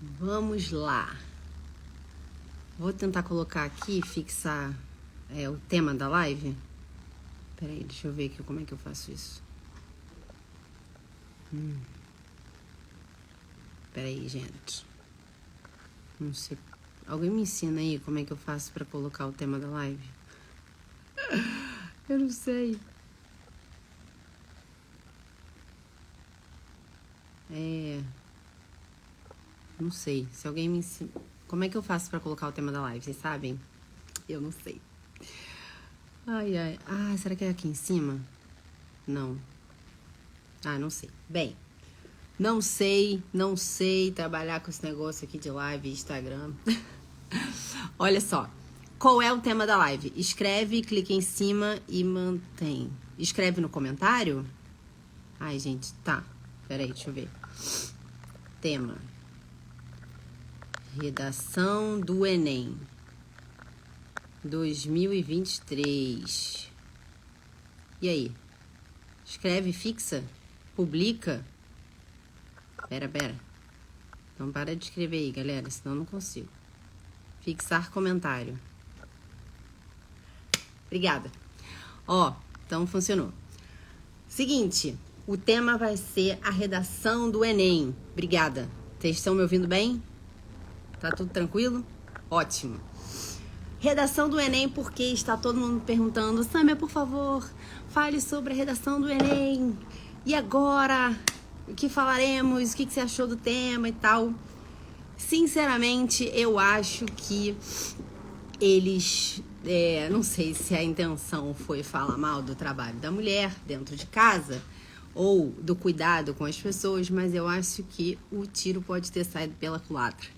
Vamos lá. Vou tentar colocar aqui, fixar o tema da live. Peraí, deixa eu ver aqui como é que eu faço isso. Peraí, gente. Não sei. Alguém me ensina aí como é que eu faço pra colocar o tema da live? Eu não sei. Não sei. Se alguém me ensina... Como é que eu faço pra colocar o tema da live? Vocês sabem? Eu não sei. Ai, ai. Ah, será que é aqui em cima? Não. Ah, não sei. Bem, não sei trabalhar com esse negócio aqui de live e Instagram. Olha só. Qual é o tema da live? Escreve, clica em cima e mantém. Escreve no comentário? Ai, gente, tá. Peraí, deixa eu ver. Tema. Redação do Enem 2023. E aí? Escreve, fixa? Publica? Pera. Não para de escrever aí, galera, senão eu não consigo. Fixar comentário. Obrigada. Ó, então funcionou. Seguinte, o tema vai ser a redação do Enem. Obrigada. Vocês estão me ouvindo bem? Tá tudo tranquilo? Ótimo. Redação do Enem, porque está todo mundo perguntando: Sâmia, por favor, fale sobre a redação do Enem. E agora? O que falaremos? O que você achou do tema e tal? Sinceramente, eu acho que eles... não sei se a intenção foi falar mal do trabalho da mulher dentro de casa ou do cuidado com as pessoas, mas eu acho que o tiro pode ter saído pela culatra.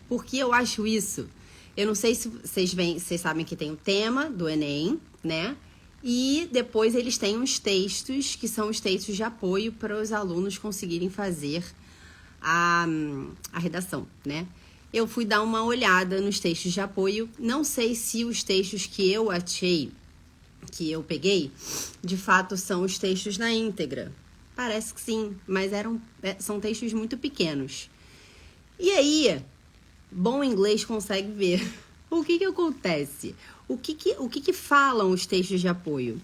Por que eu acho isso? Eu não sei se vocês sabem que tem o tema do Enem, né? E depois eles têm uns textos, que são os textos de apoio para os alunos conseguirem fazer a redação, né? Eu fui dar uma olhada nos textos de apoio. Não sei se os textos que eu achei, que eu peguei, de fato são os textos na íntegra. Parece que sim, mas são textos muito pequenos. E aí... bom inglês consegue ver. O que acontece? O que falam os textos de apoio?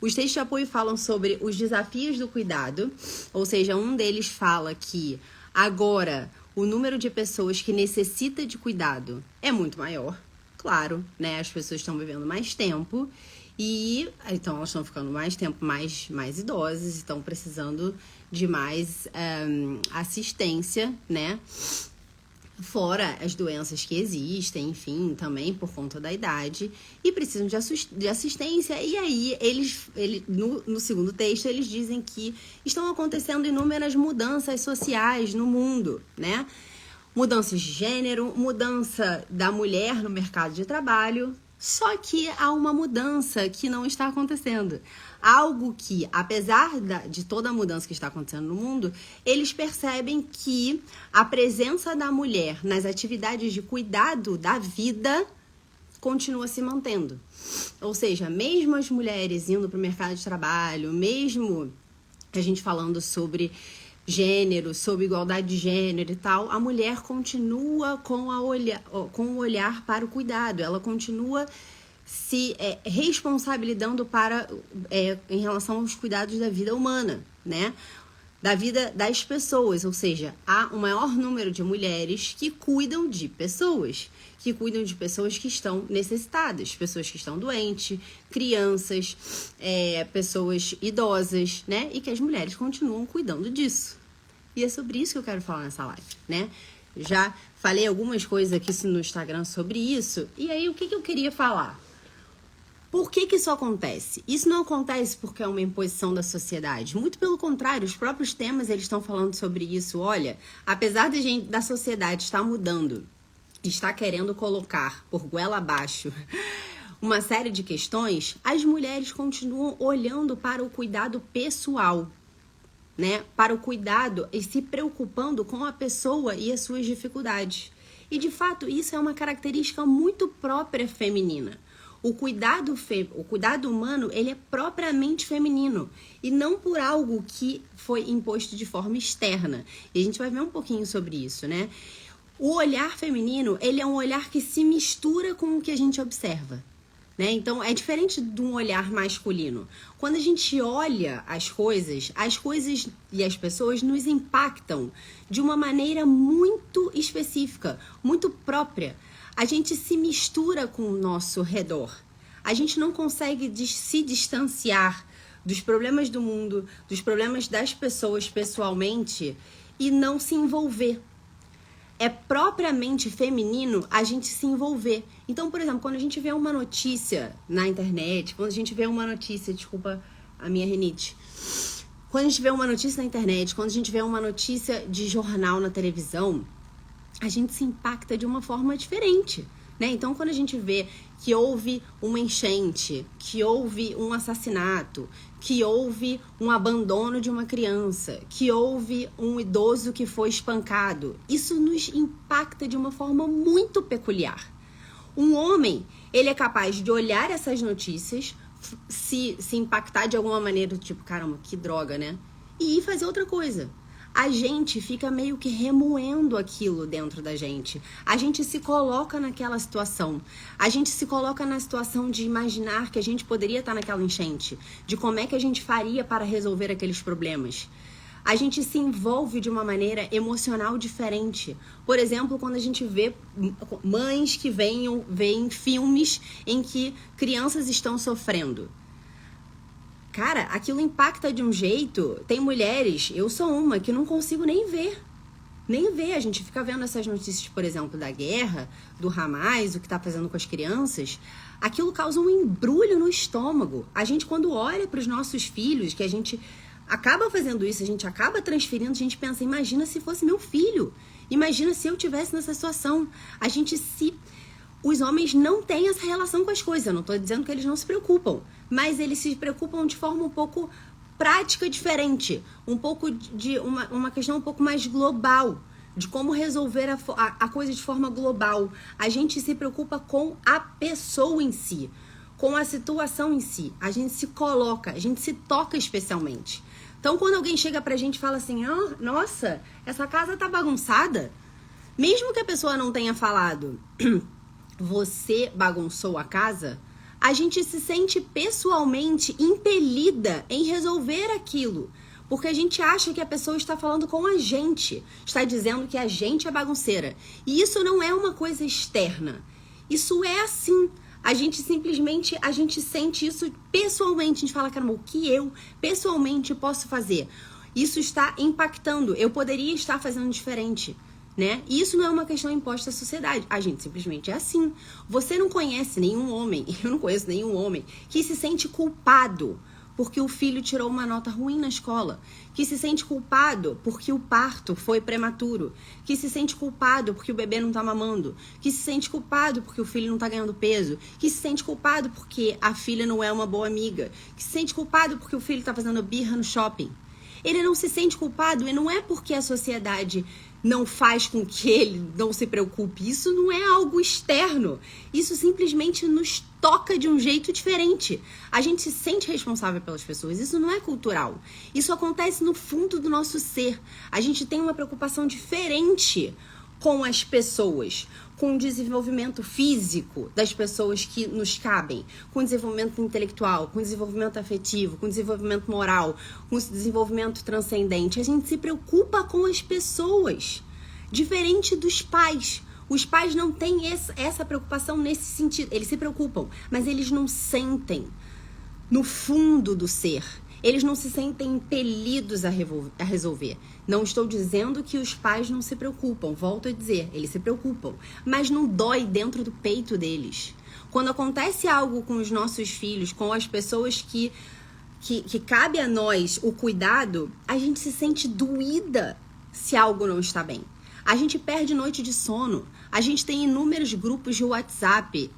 Os textos de apoio falam sobre os desafios do cuidado, ou seja, um deles fala que agora o número de pessoas que necessita de cuidado é muito maior, claro, né? As pessoas estão vivendo mais tempo e então elas estão ficando mais tempo mais idosas, estão precisando de mais assistência, né? Fora as doenças que existem, enfim, também por conta da idade, e precisam de assistência. E aí, no segundo texto, eles dizem que estão acontecendo inúmeras mudanças sociais no mundo, né? Mudanças de gênero, mudança da mulher no mercado de trabalho, só que há uma mudança que não está acontecendo. Algo que, apesar de toda a mudança que está acontecendo no mundo, eles percebem que a presença da mulher nas atividades de cuidado da vida continua se mantendo. Ou seja, mesmo as mulheres indo para o mercado de trabalho, mesmo a gente falando sobre gênero, sobre igualdade de gênero e tal, a mulher continua com o olhar para o cuidado, ela continua se responsabilizando em relação aos cuidados da vida humana, né? Da vida das pessoas, ou seja, há um maior número de mulheres que cuidam de pessoas que estão necessitadas, pessoas que estão doentes, crianças, pessoas idosas, né? E que as mulheres continuam cuidando disso. E é sobre isso que eu quero falar nessa live, né? Já falei algumas coisas aqui no Instagram sobre isso, e aí o que eu queria falar? Por que isso acontece? Isso não acontece porque é uma imposição da sociedade. Muito pelo contrário, os próprios temas eles estão falando sobre isso. Olha, apesar da sociedade estar mudando, está querendo colocar por goela abaixo uma série de questões, as mulheres continuam olhando para o cuidado pessoal, né? Para o cuidado e se preocupando com a pessoa e as suas dificuldades. E, de fato, isso é uma característica muito própria feminina. O cuidado humano, ele é propriamente feminino e não por algo que foi imposto de forma externa. E a gente vai ver um pouquinho sobre isso, né? O olhar feminino, ele é um olhar que se mistura com o que a gente observa, né? Então, é diferente de um olhar masculino. Quando a gente olha as coisas e as pessoas nos impactam de uma maneira muito específica, muito própria. A gente se mistura com o nosso redor. A gente não consegue se distanciar dos problemas do mundo, dos problemas das pessoas pessoalmente e não se envolver. É propriamente feminino a gente se envolver. Então, por exemplo, quando a gente vê uma notícia na internet, quando a gente vê uma notícia, desculpa a minha rinite, quando a gente vê uma notícia na internet, quando a gente vê uma notícia de jornal na televisão, a gente se impacta de uma forma diferente, né? Então, quando a gente vê que houve uma enchente, que houve um assassinato, que houve um abandono de uma criança, que houve um idoso que foi espancado, isso nos impacta de uma forma muito peculiar. Um homem, ele é capaz de olhar essas notícias, se impactar de alguma maneira, tipo, caramba, que droga, né? E ir fazer outra coisa. A gente fica meio que remoendo aquilo dentro da gente. A gente se coloca naquela situação. A gente se coloca na situação de imaginar que a gente poderia estar naquela enchente. De como é que a gente faria para resolver aqueles problemas. A gente se envolve de uma maneira emocional diferente. Por exemplo, quando a gente vê mães que veem filmes em que crianças estão sofrendo. Cara, aquilo impacta de um jeito. Tem mulheres, eu sou uma, que não consigo nem ver. Nem ver. A gente fica vendo essas notícias, por exemplo, da guerra, do Hamas, o que tá fazendo com as crianças. Aquilo causa um embrulho no estômago. A gente, quando olha para os nossos filhos, que a gente acaba fazendo isso, a gente acaba transferindo, a gente pensa, imagina se fosse meu filho. Imagina se eu tivesse nessa situação. Os homens não têm essa relação com as coisas. Eu não estou dizendo que eles não se preocupam, mas eles se preocupam de forma um pouco prática, diferente. Um pouco de uma questão um pouco mais global, de como resolver a coisa de forma global. A gente se preocupa com a pessoa em si, com a situação em si. A gente se coloca, a gente se toca especialmente. Então, quando alguém chega pra gente e fala assim, nossa, essa casa tá bagunçada, mesmo que a pessoa não tenha falado... você bagunçou a casa, a gente se sente pessoalmente impelida em resolver aquilo. Porque a gente acha que a pessoa está falando com a gente, está dizendo que a gente é bagunceira. E isso não é uma coisa externa. Isso é assim. A gente sente isso pessoalmente. A gente fala, caramba, o que eu pessoalmente posso fazer? Isso está impactando. Eu poderia estar fazendo diferente. Né? E isso não é uma questão imposta à sociedade. A gente simplesmente é assim. Você não conhece nenhum homem, eu não conheço nenhum homem que se sente culpado porque o filho tirou uma nota ruim na escola, que se sente culpado porque o parto foi prematuro, que se sente culpado porque o bebê não tá mamando, que se sente culpado porque o filho não tá ganhando peso, que se sente culpado porque a filha não é uma boa amiga, que se sente culpado porque o filho tá fazendo birra no shopping. Ele não se sente culpado e não é porque a sociedade não faz com que ele não se preocupe. Isso não é algo externo. Isso simplesmente nos toca de um jeito diferente. A gente se sente responsável pelas pessoas. Isso não é cultural. Isso acontece no fundo do nosso ser. A gente tem uma preocupação diferente com as pessoas, com o desenvolvimento físico das pessoas que nos cabem, com o desenvolvimento intelectual, com o desenvolvimento afetivo, com o desenvolvimento moral, com o desenvolvimento transcendente. A gente se preocupa com as pessoas, diferente dos pais. Os pais não têm essa preocupação nesse sentido. Eles se preocupam, mas eles não sentem no fundo do ser. Eles não se sentem impelidos a resolver. Não estou dizendo que os pais não se preocupam. Volto a dizer, eles se preocupam. Mas não dói dentro do peito deles. Quando acontece algo com os nossos filhos, com as pessoas que cabe a nós o cuidado, a gente se sente doída se algo não está bem. A gente perde noite de sono. A gente tem inúmeros grupos de WhatsApp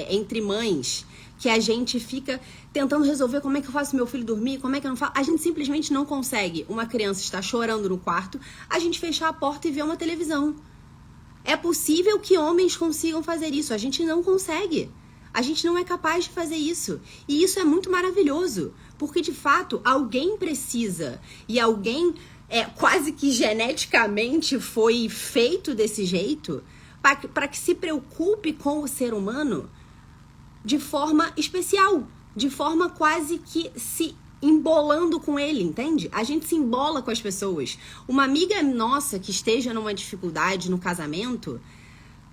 entre mães que a gente fica tentando resolver como é que eu faço meu filho dormir, como é que eu não faço. A gente simplesmente não consegue. Uma criança está chorando no quarto, a gente fechar a porta e ver uma televisão. É possível que homens consigam fazer isso. A gente não consegue. A gente não é capaz de fazer isso. E isso é muito maravilhoso, porque de fato alguém precisa e alguém quase que geneticamente foi feito desse jeito para que se preocupe com o ser humano de forma especial, de forma quase que se embolando com ele, entende? A gente se embola com as pessoas. Uma amiga nossa que esteja numa dificuldade no casamento,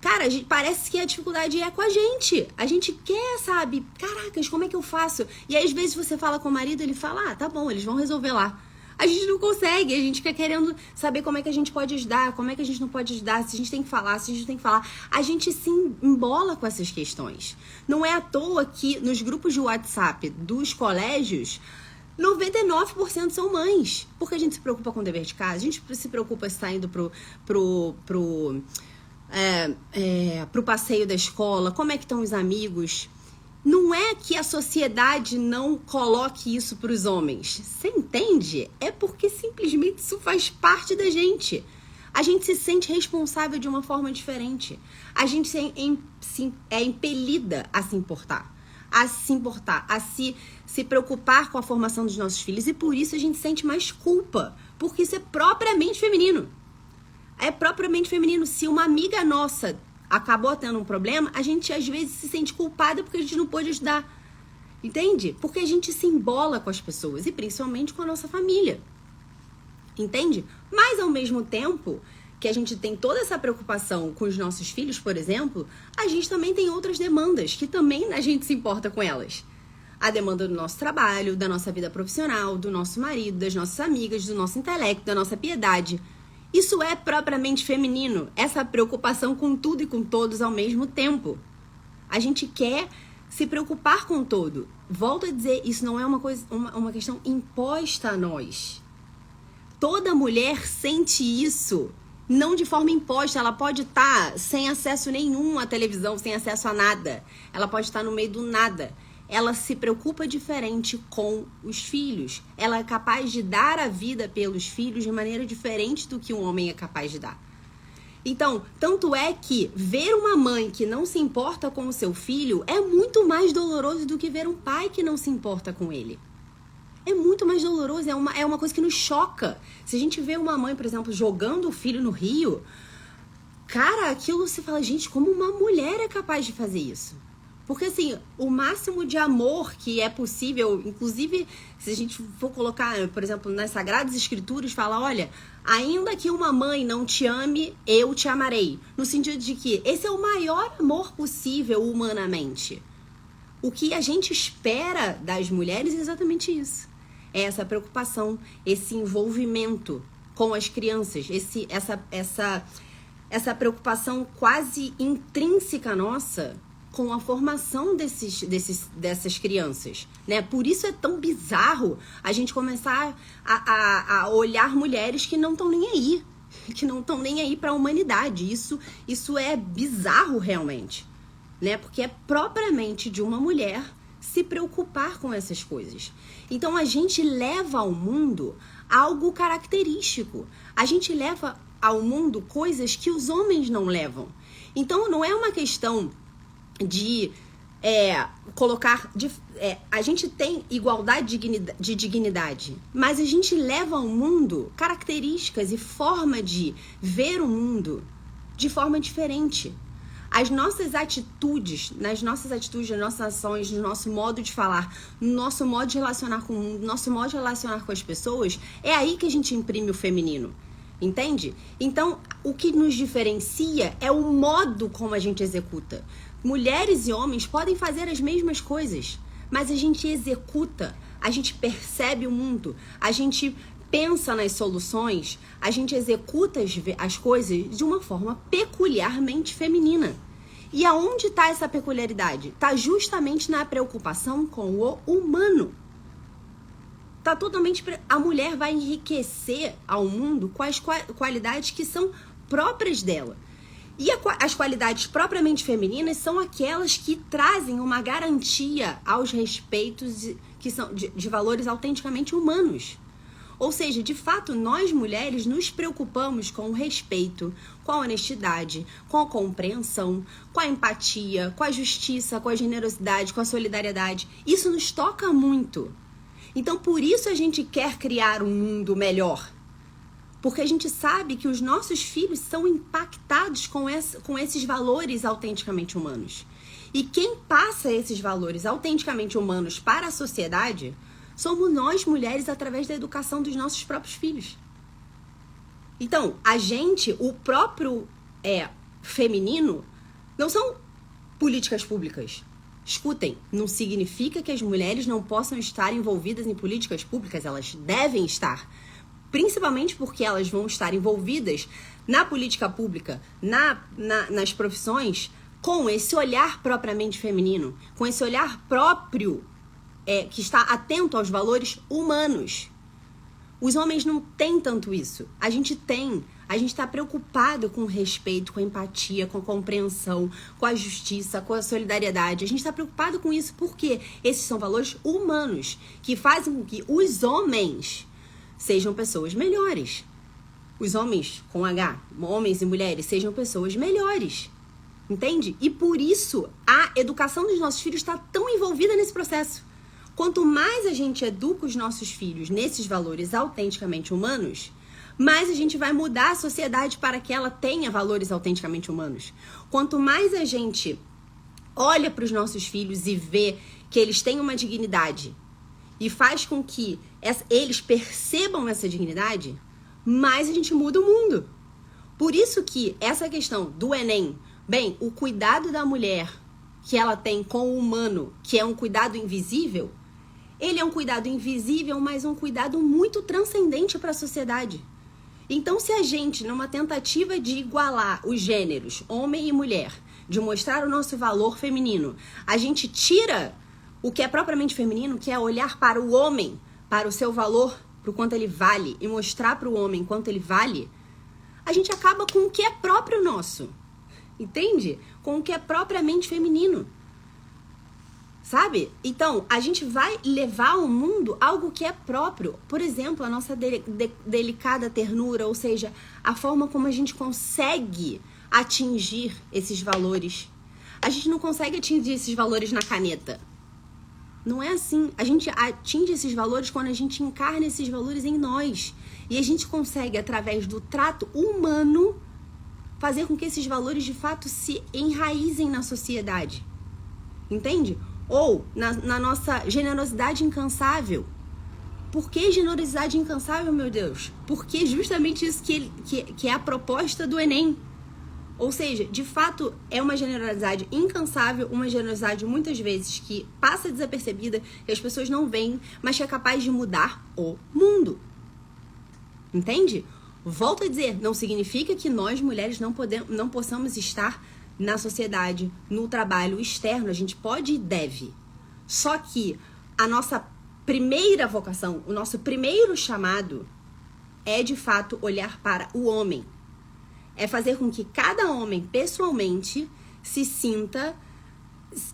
cara, parece que a dificuldade é com a gente. A gente quer, sabe? Caracas, como é que eu faço? E aí, às vezes, você fala com o marido, ele fala, tá bom, eles vão resolver lá. A gente não consegue, a gente fica querendo saber como é que a gente pode ajudar, como é que a gente não pode ajudar, se a gente tem que falar, se a gente tem que falar. A gente se embola com essas questões. Não é à toa que nos grupos de WhatsApp dos colégios, 99% são mães. Porque a gente se preocupa com o dever de casa, a gente se preocupa se está indo pro passeio da escola, como é que estão os amigos. Não é que a sociedade não coloque isso para os homens. Você entende? É porque simplesmente isso faz parte da gente. A gente se sente responsável de uma forma diferente. A gente é impelida a se importar. A se preocupar com a formação dos nossos filhos. E por isso a gente sente mais culpa. Porque isso é propriamente feminino. É propriamente feminino. Se uma amiga nossa acabou tendo um problema, a gente às vezes se sente culpada porque a gente não pôde ajudar. Entende? Porque a gente se embola com as pessoas e principalmente com a nossa família. Entende? Mas ao mesmo tempo que a gente tem toda essa preocupação com os nossos filhos, por exemplo, a gente também tem outras demandas que também a gente se importa com elas. A demanda do nosso trabalho, da nossa vida profissional, do nosso marido, das nossas amigas, do nosso intelecto, da nossa piedade. Isso é propriamente feminino, essa preocupação com tudo e com todos ao mesmo tempo. A gente quer se preocupar com todo. Volto a dizer, isso não é uma questão imposta a nós. Toda mulher sente isso, não de forma imposta. Ela pode estar sem acesso nenhum à televisão, sem acesso a nada. Ela pode estar no meio do nada. Ela se preocupa diferente com os filhos. Ela é capaz de dar a vida pelos filhos de maneira diferente do que um homem é capaz de dar. Então, tanto é que ver uma mãe que não se importa com o seu filho é muito mais doloroso do que ver um pai que não se importa com ele. É muito mais doloroso, é uma coisa que nos choca. Se a gente vê uma mãe, por exemplo, jogando o filho no rio, cara, aquilo você fala, gente, como uma mulher é capaz de fazer isso? Porque, assim, o máximo de amor que é possível, inclusive, se a gente for colocar, por exemplo, nas Sagradas Escrituras, fala, olha, ainda que uma mãe não te ame, eu te amarei. No sentido de que esse é o maior amor possível humanamente. O que a gente espera das mulheres é exatamente isso. É essa preocupação, esse envolvimento com as crianças, essa preocupação quase intrínseca nossa com a formação dessas crianças, né? Por isso é tão bizarro a gente começar a olhar mulheres que não estão nem aí, que não estão nem aí para a humanidade. Isso é bizarro realmente, né? Porque é propriamente de uma mulher se preocupar com essas coisas. Então a gente leva ao mundo algo característico. A gente leva ao mundo coisas que os homens não levam. Então não é uma questão de colocar... a gente tem igualdade de dignidade, mas a gente leva ao mundo características e forma de ver o mundo de forma diferente. As nossas atitudes, nas nossas ações, no nosso modo de falar, no nosso modo de relacionar com o mundo, no nosso modo de relacionar com as pessoas, é aí que a gente imprime o feminino. Entende? Então, o que nos diferencia é o modo como a gente executa. Mulheres e homens podem fazer as mesmas coisas, mas a gente executa, a gente percebe o mundo, a gente pensa nas soluções, a gente executa as coisas de uma forma peculiarmente feminina. E aonde está essa peculiaridade? Está justamente na preocupação com o humano. Tá totalmente... A mulher vai enriquecer ao mundo com as qualidades que são próprias dela. E as qualidades propriamente femininas são aquelas que trazem uma garantia aos respeitos que são de valores autenticamente humanos. Ou seja, de fato, nós mulheres nos preocupamos com o respeito, com a honestidade, com a compreensão, com a empatia, com a justiça, com a generosidade, com a solidariedade. Isso nos toca muito. Então, por isso a gente quer criar um mundo melhor. Porque a gente sabe que os nossos filhos são impactados com esses valores autenticamente humanos. E quem passa esses valores autenticamente humanos para a sociedade somos nós, mulheres, através da educação dos nossos próprios filhos. Então, o próprio feminino, não são políticas públicas. Escutem, não significa que as mulheres não possam estar envolvidas em políticas públicas, elas devem estar. Principalmente porque elas vão estar envolvidas na política pública, nas profissões, com esse olhar propriamente feminino, com esse olhar próprio que está atento aos valores humanos. Os homens não têm tanto isso. A gente tem. A gente está preocupado com o respeito, com a empatia, com a compreensão, com a justiça, com a solidariedade. A gente está preocupado com isso porque esses são valores humanos que fazem com que os homens sejam pessoas melhores. Os homens, com H, homens e mulheres, sejam pessoas melhores. Entende? E por isso a educação dos nossos filhos está tão envolvida nesse processo. Quanto mais a gente educa os nossos filhos nesses valores autenticamente humanos, mais a gente vai mudar a sociedade para que ela tenha valores autenticamente humanos. Quanto mais a gente olha para os nossos filhos e vê que eles têm uma dignidade e faz com que eles percebam essa dignidade, mais a gente muda o mundo. Por isso que essa questão do Enem, o cuidado da mulher que ela tem com o humano, que é um cuidado invisível, ele é um cuidado invisível, mas um cuidado muito transcendente para a sociedade. Então, se a gente, numa tentativa de igualar os gêneros, homem e mulher, de mostrar o nosso valor feminino, a gente tira o que é propriamente feminino, que é olhar para o homem, para o seu valor, para o quanto ele vale, e mostrar para o homem quanto ele vale, a gente acaba com o que é próprio nosso. Entende? Com o que é propriamente feminino. Sabe? Então, a gente vai levar ao mundo algo que é próprio. Por exemplo, a nossa delicada ternura, ou seja, a forma como a gente consegue atingir esses valores. A gente não consegue atingir esses valores na caneta. Não é assim. A gente atinge esses valores quando a gente encarna esses valores em nós. E a gente consegue, através do trato humano, fazer com que esses valores, de fato, se enraizem na sociedade. Entende? Ou na nossa generosidade incansável. Por que generosidade incansável, meu Deus? Porque justamente isso que é a proposta do Enem. Ou seja, de fato, é uma generosidade incansável, uma generosidade muitas vezes que passa desapercebida, que as pessoas não veem, mas que é capaz de mudar o mundo. Entende? Volto a dizer, não significa que nós, mulheres, não possamos estar na sociedade, no trabalho externo. A gente pode e deve. Só que a nossa primeira vocação, o nosso primeiro chamado é, de fato, olhar para o homem. É fazer com que cada homem, pessoalmente, se sinta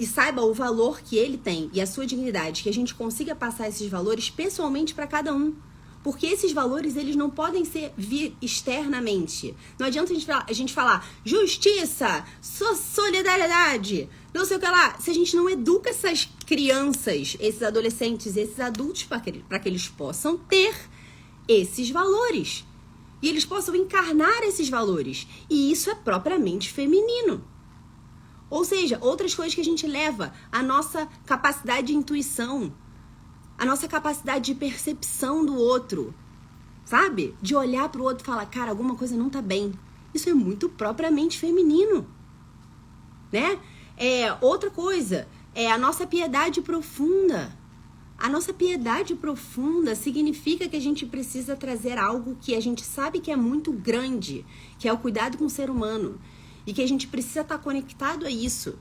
e saiba o valor que ele tem e a sua dignidade, que a gente consiga passar esses valores pessoalmente para cada um. Porque esses valores, eles não podem vir externamente. Não adianta a gente falar justiça, solidariedade, não sei o que lá. Se a gente não educa essas crianças, esses adolescentes, esses adultos, para que eles possam ter esses valores. E eles possam encarnar esses valores. E isso é propriamente feminino. Ou seja, outras coisas que a gente leva, a nossa capacidade de intuição, a nossa capacidade de percepção do outro, sabe? De olhar pro outro e falar, cara, alguma coisa não tá bem. Isso é muito propriamente feminino, né? Outra coisa, a nossa piedade profunda. A nossa piedade profunda significa que a gente precisa trazer algo que a gente sabe que é muito grande, que é o cuidado com o ser humano. E que a gente precisa estar conectado a isso.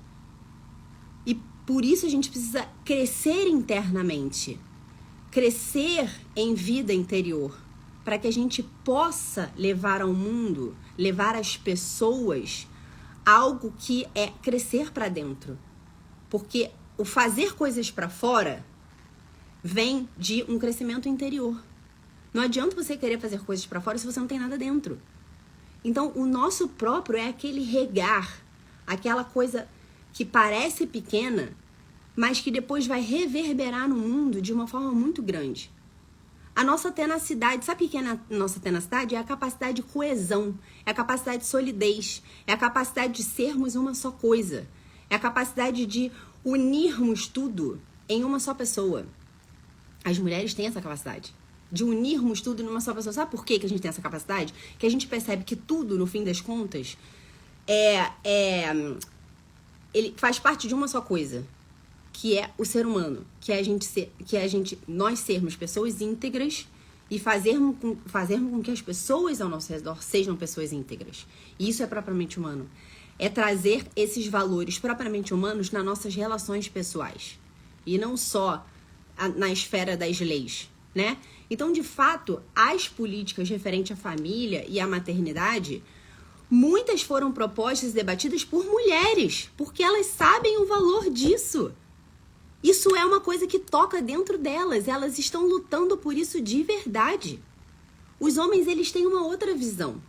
E por isso a gente precisa crescer internamente, crescer em vida interior, para que a gente possa levar ao mundo, levar às pessoas algo que é crescer para dentro. Porque o fazer coisas para fora vem de um crescimento interior. Não adianta você querer fazer coisas pra fora se você não tem nada dentro. Então, o nosso próprio é aquele regar, aquela coisa que parece pequena, mas que depois vai reverberar no mundo de uma forma muito grande. A nossa tenacidade, sabe o que é a nossa tenacidade? É a capacidade de coesão, é a capacidade de solidez, é a capacidade de sermos uma só coisa, é a capacidade de unirmos tudo em uma só pessoa. As mulheres têm essa capacidade de unirmos tudo numa só pessoa. Sabe por que a gente tem essa capacidade? Que a gente percebe que tudo, no fim das contas, ele faz parte de uma só coisa, que é o ser humano, nós sermos pessoas íntegras e fazermos com que as pessoas ao nosso redor sejam pessoas íntegras. E isso é propriamente humano. É trazer esses valores propriamente humanos nas nossas relações pessoais. E não só na esfera das leis, né? Então, de fato, as políticas referentes à família e à maternidade, muitas foram propostas e debatidas por mulheres, porque elas sabem o valor disso. Isso é uma coisa que toca dentro delas, elas estão lutando por isso de verdade. Os homens, eles têm uma outra visão.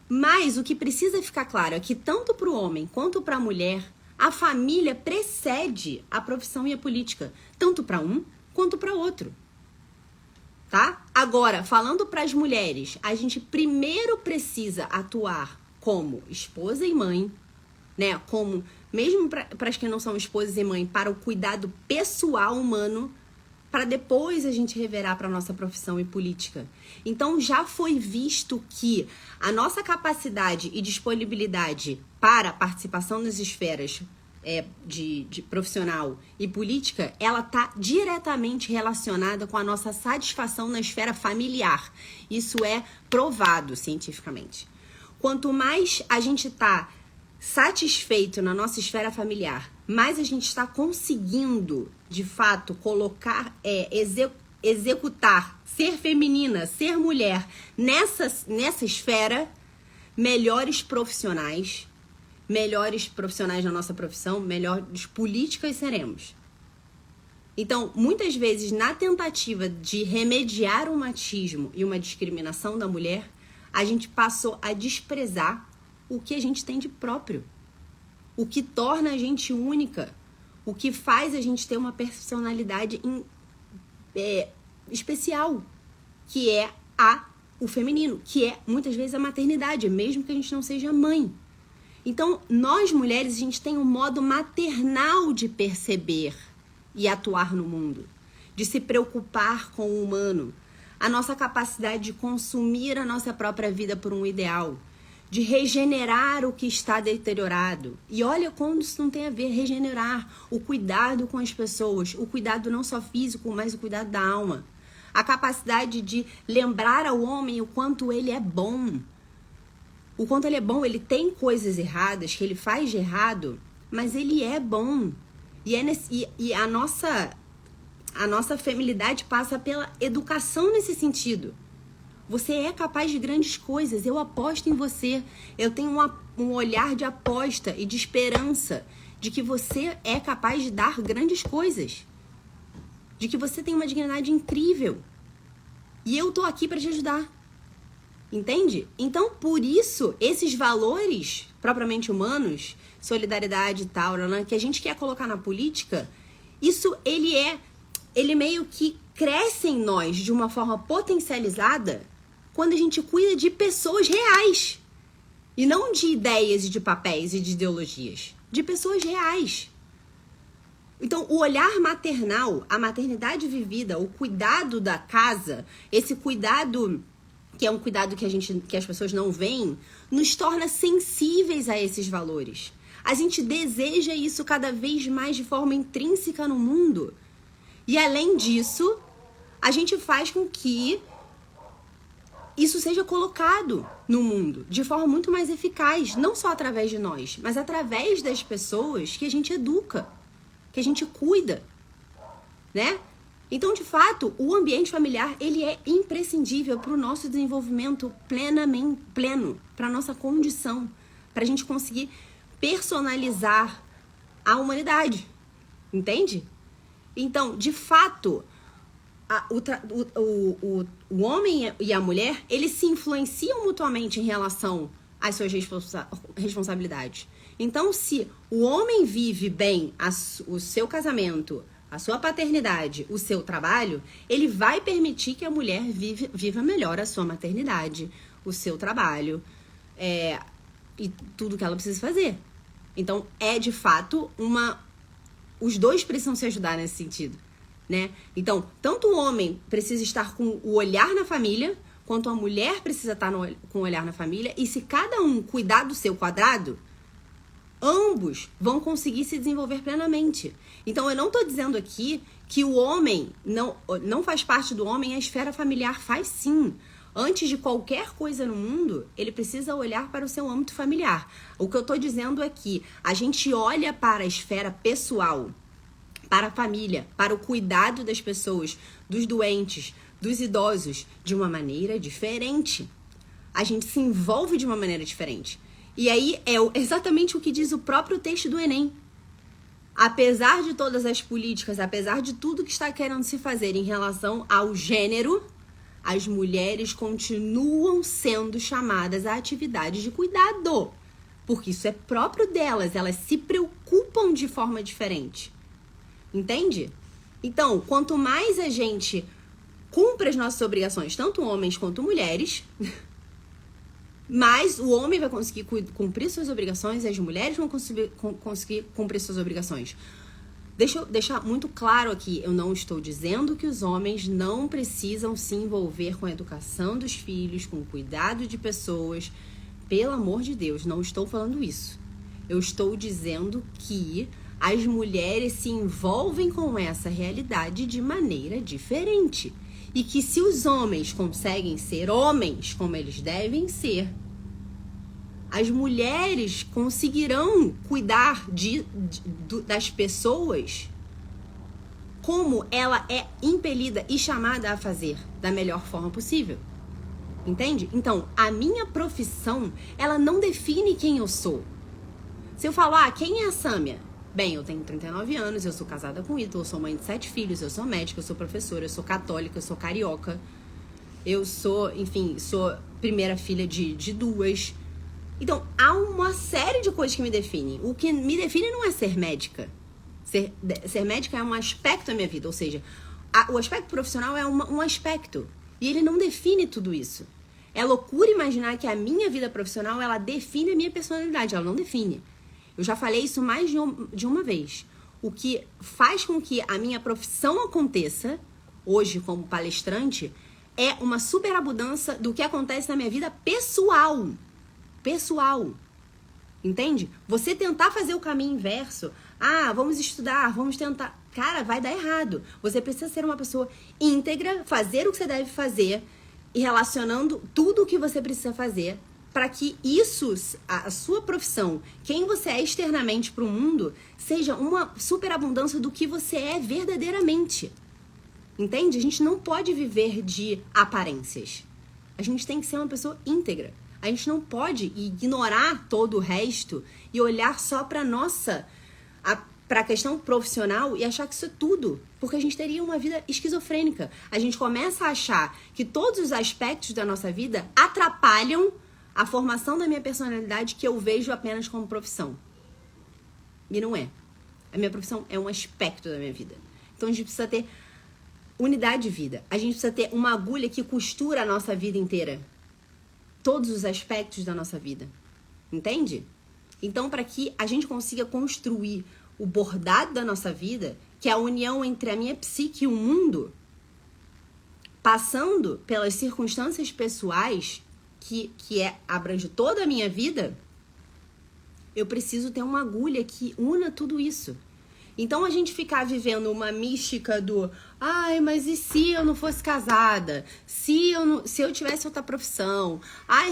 Mas o que precisa ficar claro é que tanto para o homem quanto para a mulher, a família precede a profissão e a política, tanto para um quanto para outro. Tá? Agora, falando para as mulheres, a gente primeiro precisa atuar como esposa e mãe, né? Como, mesmo para as que não são esposas e mãe, para o cuidado pessoal humano, para depois a gente reverar para a nossa profissão e política. Então, já foi visto que a nossa capacidade e disponibilidade para a participação nas esferas de profissional e política, ela está diretamente relacionada com a nossa satisfação na esfera familiar. Isso é provado cientificamente. Quanto mais a gente está satisfeito na nossa esfera familiar, mais a gente está conseguindo, de fato, colocar, executar, ser feminina, ser mulher nessa esfera, melhores profissionais na nossa profissão, melhores políticas seremos. Então, muitas vezes, na tentativa de remediar o machismo e uma discriminação da mulher, a gente passou a desprezar o que a gente tem de próprio, o que torna a gente única, o que faz a gente ter uma personalidade especial, que é o feminino, que é muitas vezes a maternidade, mesmo que a gente não seja mãe. Então, nós mulheres, a gente tem um modo maternal de perceber e atuar no mundo, de se preocupar com o humano, a nossa capacidade de consumir a nossa própria vida por um ideal, de regenerar o que está deteriorado. E olha como isso não tem a ver, regenerar, o cuidado com as pessoas, o cuidado não só físico, mas o cuidado da alma. A capacidade de lembrar ao homem o quanto ele é bom. O quanto ele é bom, ele tem coisas erradas, que ele faz de errado, mas ele é bom. E a nossa feminilidade passa pela educação nesse sentido. Você é capaz de grandes coisas, eu aposto em você. Eu tenho um olhar de aposta e de esperança de que você é capaz de dar grandes coisas. De que você tem uma dignidade incrível. E eu tô aqui para te ajudar. Entende? Então, por isso, esses valores propriamente humanos, solidariedade e tal, né, que a gente quer colocar na política, isso ele meio que cresce em nós de uma forma potencializada quando a gente cuida de pessoas reais. E não de ideias e de papéis e de ideologias. De pessoas reais. Então, o olhar maternal, a maternidade vivida, o cuidado da casa, esse cuidado que é um cuidado que as pessoas não veem, nos torna sensíveis a esses valores. A gente deseja isso cada vez mais de forma intrínseca no mundo. E além disso, a gente faz com que isso seja colocado no mundo de forma muito mais eficaz, não só através de nós, mas através das pessoas que a gente educa, que a gente cuida, né? Então, de fato, o ambiente familiar, ele é imprescindível para o nosso desenvolvimento pleno, para a nossa condição, para a gente conseguir personalizar a humanidade, entende? Então, de fato, o homem e a mulher, eles se influenciam mutuamente em relação às suas responsabilidades. Então, se o homem vive bem o seu casamento, a sua paternidade, o seu trabalho, ele vai permitir que a mulher viva melhor a sua maternidade, o seu trabalho, e tudo que ela precisa fazer. Então, de fato, os dois precisam se ajudar nesse sentido, né? Então, tanto o homem precisa estar com o olhar na família, quanto a mulher precisa estar com o olhar na família, e se cada um cuidar do seu quadrado, ambos vão conseguir se desenvolver plenamente. Então, eu não estou dizendo aqui que o homem não faz parte do homem, a esfera familiar faz sim. Antes de qualquer coisa no mundo, ele precisa olhar para o seu âmbito familiar. O que eu estou dizendo é que a gente olha para a esfera pessoal, para a família, para o cuidado das pessoas, dos doentes, dos idosos, de uma maneira diferente. A gente se envolve de uma maneira diferente. E aí é exatamente o que diz o próprio texto do Enem. Apesar de todas as políticas, apesar de tudo que está querendo se fazer em relação ao gênero, as mulheres continuam sendo chamadas a atividades de cuidado. Porque isso é próprio delas, elas se preocupam de forma diferente. Entende? Então, quanto mais a gente cumpre as nossas obrigações, tanto homens quanto mulheres, mais o homem vai conseguir cumprir suas obrigações e as mulheres vão conseguir cumprir suas obrigações. Deixa eu deixar muito claro aqui, eu não estou dizendo que os homens não precisam se envolver com a educação dos filhos, com o cuidado de pessoas. Pelo amor de Deus, não estou falando isso. Eu estou dizendo que as mulheres se envolvem com essa realidade de maneira diferente. E que se os homens conseguem ser homens como eles devem ser, as mulheres conseguirão cuidar das pessoas como ela é impelida e chamada a fazer da melhor forma possível. Entende? Então, a minha profissão, ela não define quem eu sou. Se eu falar, quem é a Sâmia? Bem, eu tenho 39 anos, eu sou casada com o Ítalo, eu sou mãe de 7 filhos, eu sou médica, eu sou professora, eu sou católica, eu sou carioca. Eu sou, enfim, sou primeira filha de 2. Então, há uma série de coisas que me definem. O que me define não é ser médica. Ser médica é um aspecto da minha vida, ou seja, o aspecto profissional é um aspecto. E ele não define tudo isso. É loucura imaginar que a minha vida profissional, ela define a minha personalidade, ela não define. Eu já falei isso mais de uma vez. O que faz com que a minha profissão aconteça, hoje como palestrante, é uma superabundância do que acontece na minha vida pessoal. Pessoal. Entende? Você tentar fazer o caminho inverso. Vamos estudar, vamos tentar. Cara, vai dar errado. Você precisa ser uma pessoa íntegra, fazer o que você deve fazer e relacionando tudo o que você precisa fazer para que isso, a sua profissão, quem você é externamente para o mundo, seja uma superabundância do que você é verdadeiramente. Entende? A gente não pode viver de aparências. A gente tem que ser uma pessoa íntegra. A gente não pode ignorar todo o resto e olhar só para a questão profissional e achar que isso é tudo. Porque a gente teria uma vida esquizofrênica. A gente começa a achar que todos os aspectos da nossa vida atrapalham a formação da minha personalidade que eu vejo apenas como profissão. E não é. A minha profissão é um aspecto da minha vida. Então a gente precisa ter unidade de vida. A gente precisa ter uma agulha que costura a nossa vida inteira. Todos os aspectos da nossa vida. Entende? Então, para que a gente consiga construir o bordado da nossa vida, que é a união entre a minha psique e o mundo, passando pelas circunstâncias pessoais, que abrange toda a minha vida, eu preciso ter uma agulha que una tudo isso. Então, a gente ficar vivendo uma mística do mas e se eu não fosse casada? Se eu tivesse outra profissão?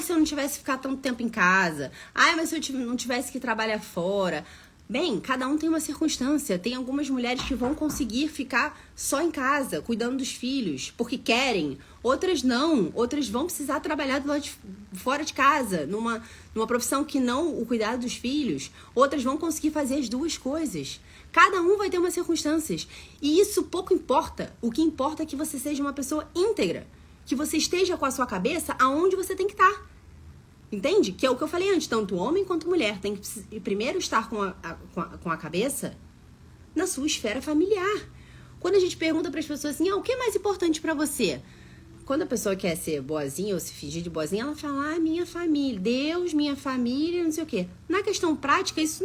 Se eu não tivesse que ficar tanto tempo em casa? Mas se eu não tivesse que trabalhar fora? Bem, cada um tem uma circunstância. Tem algumas mulheres que vão conseguir ficar só em casa, cuidando dos filhos, porque querem. Outras não. Outras vão precisar trabalhar do lado fora de casa, numa profissão que não o cuidado dos filhos. Outras vão conseguir fazer as duas coisas. Cada um vai ter umas circunstâncias. E isso pouco importa. O que importa é que você seja uma pessoa íntegra. Que você esteja com a sua cabeça aonde você tem que estar. Entende? Que é o que eu falei antes. Tanto homem quanto mulher tem que primeiro estar com a cabeça na sua esfera familiar. Quando a gente pergunta para as pessoas assim, o que é mais importante para você? Quando a pessoa quer ser boazinha ou se fingir de boazinha, ela fala, minha família, Deus, minha família, não sei o quê. Na questão prática, isso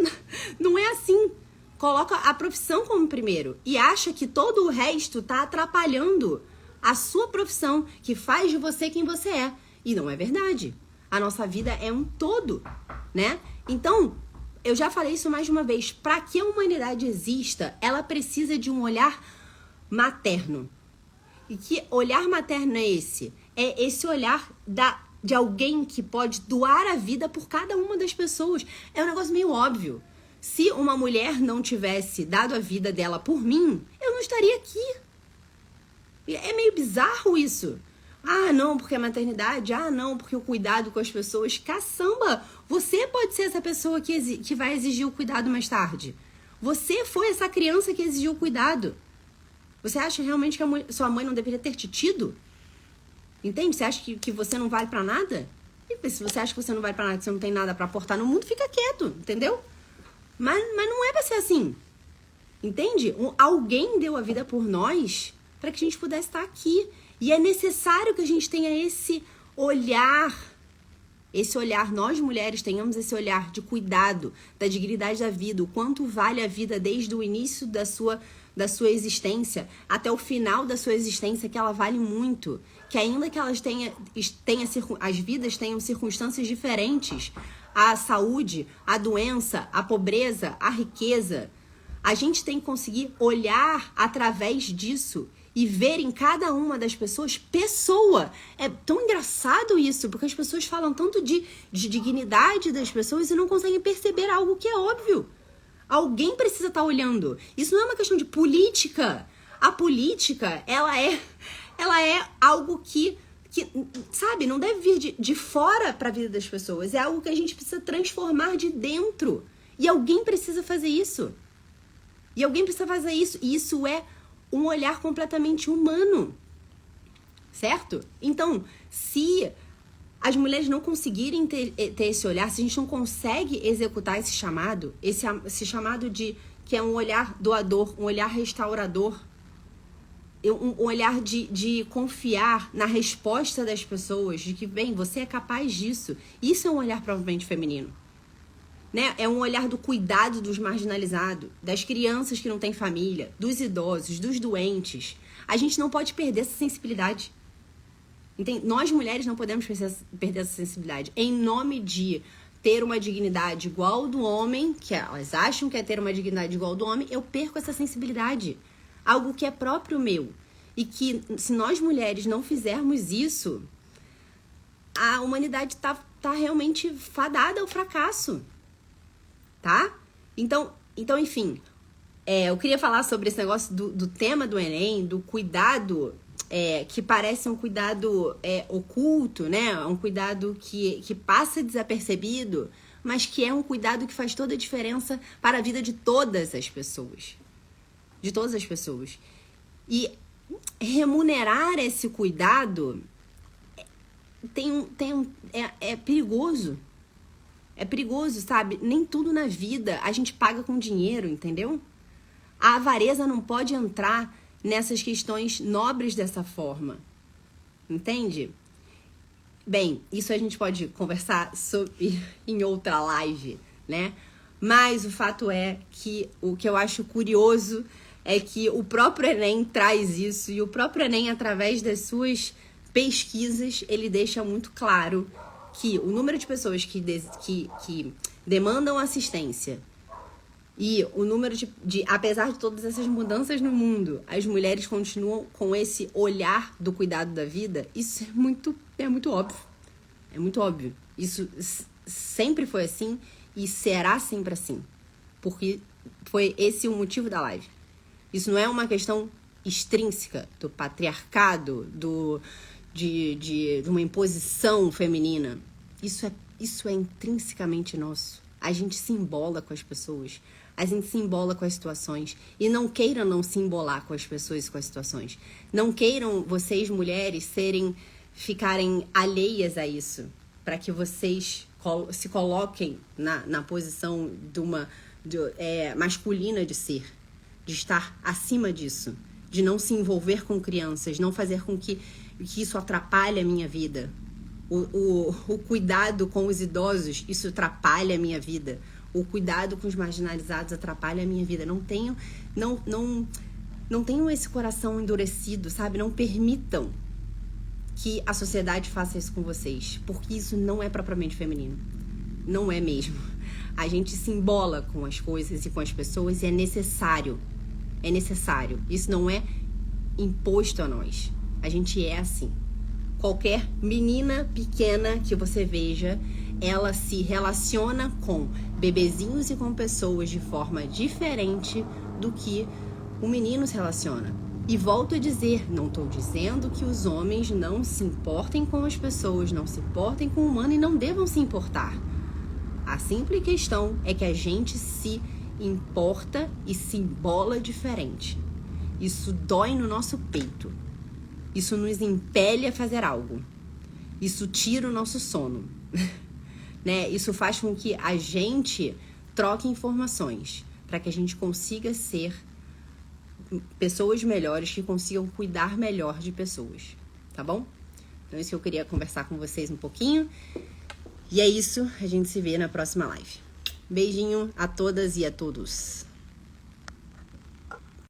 não é assim. Coloca a profissão como primeiro e acha que todo o resto tá atrapalhando a sua profissão, que faz de você quem você é. E não é verdade. A nossa vida é um todo, né? Então, eu já falei isso mais de uma vez. Para que a humanidade exista, ela precisa de um olhar materno. E que olhar materno é esse? É esse olhar de alguém que pode doar a vida por cada uma das pessoas. É um negócio meio óbvio. Se uma mulher não tivesse dado a vida dela por mim, eu não estaria aqui. É meio bizarro isso. Não, porque a maternidade. Não, porque o cuidado com as pessoas. Caçamba, você pode ser essa pessoa que vai exigir o cuidado mais tarde. Você foi essa criança que exigiu o cuidado. Você acha realmente que sua mãe não deveria ter te tido? Entende? Você acha que você não vale pra nada? E se você acha que você não vale pra nada, que você não tem nada pra aportar no mundo, fica quieto, entendeu? Mas não é pra ser assim. Entende? Alguém deu a vida por nós para que a gente pudesse estar aqui. E é necessário que a gente tenha esse olhar, nós mulheres tenhamos esse olhar de cuidado, da dignidade da vida, o quanto vale a vida desde o início da sua existência até o final da sua existência, que ela vale muito. Que ainda que elas as vidas tenham circunstâncias diferentes, a saúde, a doença, a pobreza, a riqueza, a gente tem que conseguir olhar através disso e ver em cada uma das pessoas pessoa. É tão engraçado isso, porque as pessoas falam tanto de dignidade das pessoas e não conseguem perceber algo que é óbvio. Alguém precisa estar olhando. Isso não é uma questão de política. A política, ela é algo que sabe, não deve vir de fora para a vida das pessoas. É algo que a gente precisa transformar de dentro. E alguém precisa fazer isso. E isso é um olhar completamente humano. Certo? Então, se as mulheres não conseguirem ter esse olhar, se a gente não consegue executar esse chamado, esse chamado que é um olhar doador, um olhar restaurador, um olhar de confiar na resposta das pessoas, de que, bem, você é capaz disso. Isso é um olhar provavelmente feminino. Né? É um olhar do cuidado dos marginalizados, das crianças que não têm família, dos idosos, dos doentes. A gente não pode perder essa sensibilidade. Entende? Nós, mulheres, não podemos perder essa sensibilidade. Em nome de ter uma dignidade igual ao do homem, que elas acham que é ter uma dignidade igual ao do homem, eu perco essa sensibilidade. Algo que é próprio meu. E que, se nós mulheres não fizermos isso, a humanidade tá realmente fadada ao fracasso. Tá? Então enfim, eu queria falar sobre esse negócio do tema do Enem, do cuidado, que parece um cuidado oculto, né? Um cuidado que passa desapercebido, mas que é um cuidado que faz toda a diferença para a vida de todas as pessoas. De todas as pessoas. E remunerar esse cuidado é perigoso. É perigoso, sabe? Nem tudo na vida a gente paga com dinheiro, entendeu? A avareza não pode entrar nessas questões nobres dessa forma. Entende? Bem, isso a gente pode conversar sobre em outra live, né? Mas o fato é que o que eu acho curioso é que o próprio Enem traz isso, e o próprio Enem, através das suas pesquisas, ele deixa muito claro que o número de pessoas que demandam assistência e o número apesar de todas essas mudanças no mundo, as mulheres continuam com esse olhar do cuidado da vida, isso é muito óbvio. É muito óbvio. Isso sempre foi assim e será sempre assim. porque foi esse o motivo da live. Isso não é uma questão extrínseca do patriarcado, de uma imposição feminina. Isso é intrinsecamente nosso. A gente se embola com as pessoas. A gente se embola com as situações. E não queiram não se embolar com as pessoas e com as situações. Não queiram vocês, mulheres, ficarem alheias a isso. Para que vocês se coloquem na posição masculina de ser. De estar acima disso. De não se envolver com crianças. Não fazer com que isso atrapalhe a minha vida. O cuidado com os idosos, isso atrapalha a minha vida. O cuidado com os marginalizados atrapalha a minha vida. Não tenham esse coração endurecido, sabe? Não permitam que a sociedade faça isso com vocês. Porque isso não é propriamente feminino. Não é mesmo. A gente se embola com as coisas e com as pessoas e é necessário. É necessário. Isso não é imposto a nós. A gente é assim. Qualquer menina pequena que você veja, ela se relaciona com bebezinhos e com pessoas de forma diferente do que o menino se relaciona. E volto a dizer, não estou dizendo que os homens não se importem com as pessoas, não se importem com o humano e não devam se importar. A simples questão é que a gente se importa e se embola diferente. Isso dói no nosso peito. Isso nos impele a fazer algo. Isso tira o nosso sono. Né? Isso faz com que a gente troque informações para que a gente consiga ser pessoas melhores que consigam cuidar melhor de pessoas. Tá bom? Então, isso que eu queria conversar com vocês um pouquinho. E é isso. A gente se vê na próxima live. Beijinho a todas e a todos.